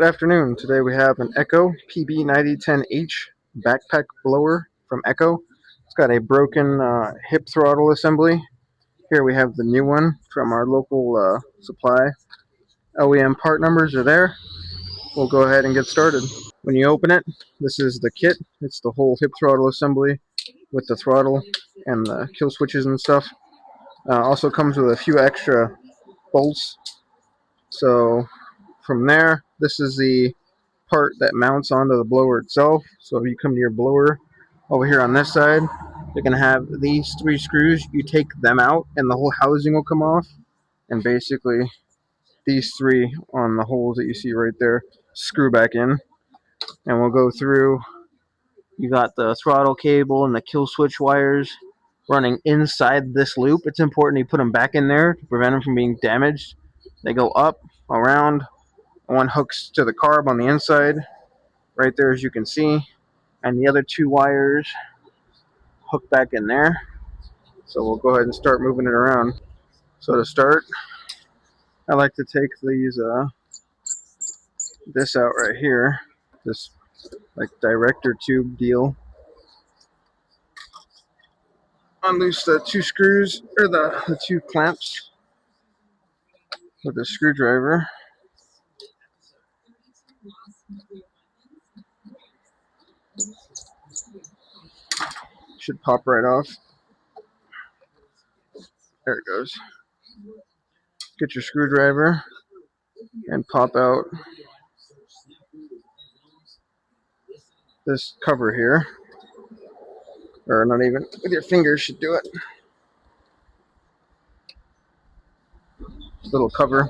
Good afternoon. Today we have an Echo PB9010H backpack blower from Echo. It's got a broken hip throttle assembly. Here we have the new one from our local supply. OEM part numbers are there. We'll go ahead and get started. When you open it, this is the kit. It's the whole hip throttle assembly with the throttle and the kill switches and stuff. Also comes with a few extra bolts. So from there, this is the part that mounts onto the blower itself. So if you come to your blower over here on this side, you're going to have these three screws. You take them out and the whole housing will come off, and basically these three on the holes that you see right there screw back in. And we'll go through. You got the throttle cable and the kill switch wires running inside this loop. It's important you put them back in there to prevent them from being damaged. They go up, around. One hooks to the carb on the inside right there, as you can see, and the other two wires hook back in there. So we'll go ahead and start moving it around. So to start, I like to take this out right here, this like director tube deal. Unloose the two screws, or the two clamps with the screwdriver. Should pop right off. There it goes. Get your screwdriver and pop out this cover here. Or not even, with your fingers should do it. This little cover,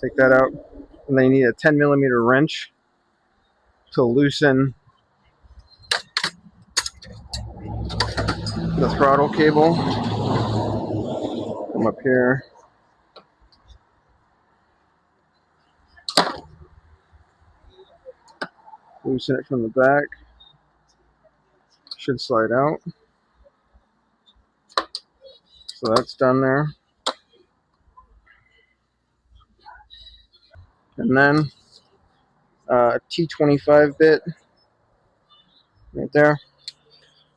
take that out. And then you need a 10mm wrench to loosen the throttle cable. Come up here. Loosen it from the back. Should slide out. So that's done there. And then T25 bit right there.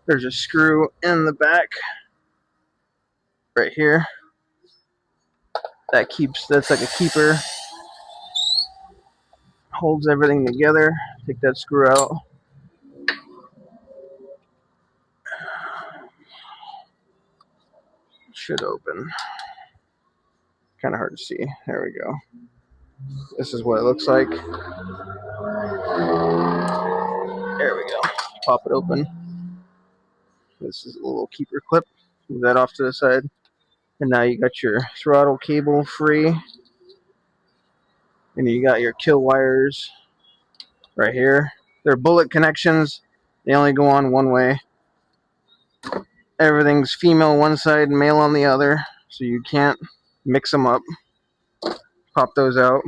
There's a screw in the back right here. That's like a keeper. Holds everything together. Take that screw out. Should open. Kind of hard to see. There we go. This is what it looks like. There we go. Pop it open. This is a little keeper clip. Move that off to the side. And now you got your throttle cable free. And you got your kill wires right here. They're bullet connections. They only go on one way. Everything's female one side, male on the other. So you can't mix them up. Pop those out.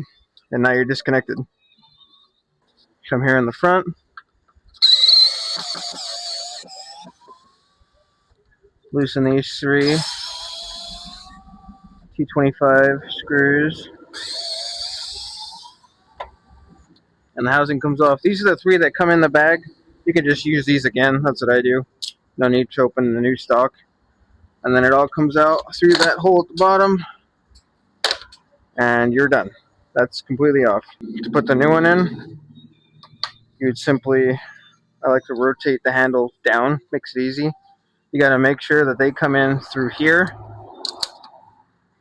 And now you're disconnected. Come here in the front. Loosen these three T25 screws. And the housing comes off. These are the three that come in the bag. You can just use these again. That's what I do. No need to open the new stock. And then it all comes out through that hole at the bottom. And you're done. That's completely off. To put the new one in, you'd simply, I like to rotate the handle down. Makes it easy. You got to make sure that they come in through here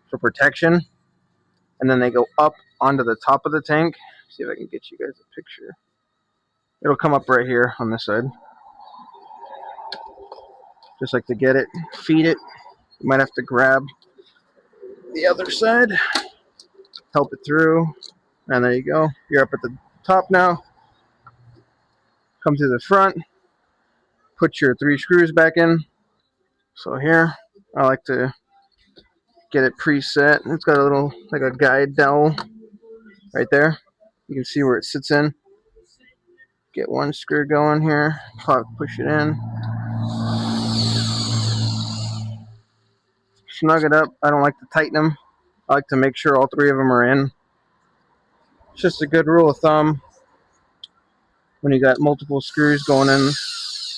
for protection. And then they go up onto the top of the tank. See if I can get you guys a picture. It'll come up right here on this side. Just like to get it, feed it. You might have to grab the other side, help it through, and there you go. You're up at the top now. Come to the front, put your three screws back in. So here, I like to get it preset. It's got a little, like a guide dowel right there. You can see where it sits in. Get one screw going here, push it in. Snug it up. I don't like to tighten them. I like to make sure all three of them are in. It's just a good rule of thumb. when you got multiple screws going in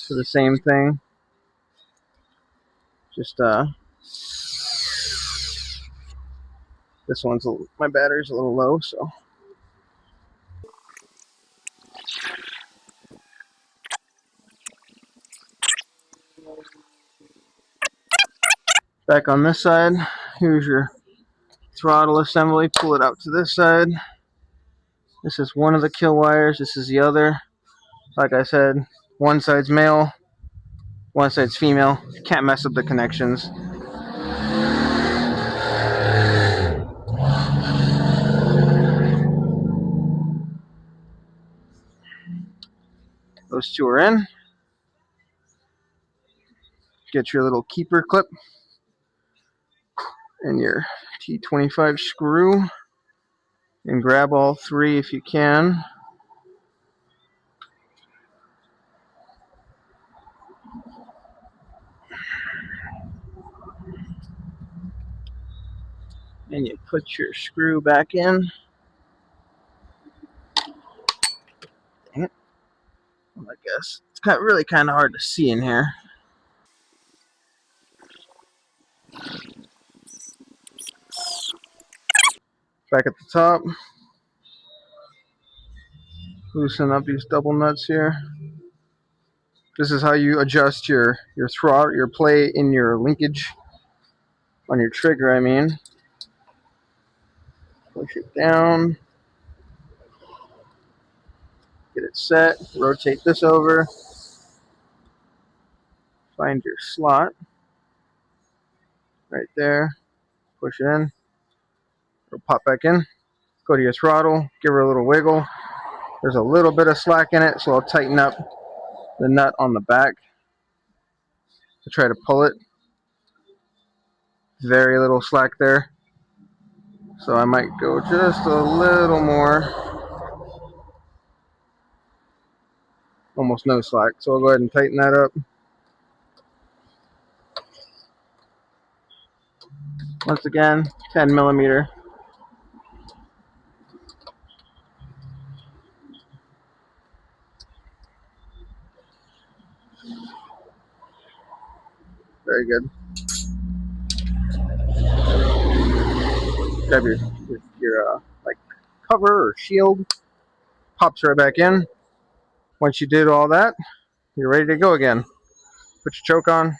to the same thing. Just this one's my battery's a little low, so back on this side. Here's your throttle assembly. Pull it out to this side. This is one of the kill wires. This is the other. Like I said, one side's male, one side's female. Can't mess up the connections. Those two are in. Get your little keeper clip and your T25 screw, and grab all three if you can. And you put your screw back in. Dang it. Well, I guess it's really kind of hard to see in here. Back at the top. Loosen up these double nuts here. This is how you adjust your throttle, your play in your linkage on your trigger, I mean. Push it down. Get it set. Rotate this over. Find your slot. Right there. Push it in. It'll pop back in. Go to your throttle. Give her a little wiggle. There's a little bit of slack in it, so I'll tighten up the nut on the back to try to pull it. Very little slack there. So I might go just a little more. Almost no slack. So I'll go ahead and tighten that up. Once again, 10 millimeter. Very good. Grab your like cover or shield. Pops right back in. Once you did all that, you're ready to go again. Put your choke on.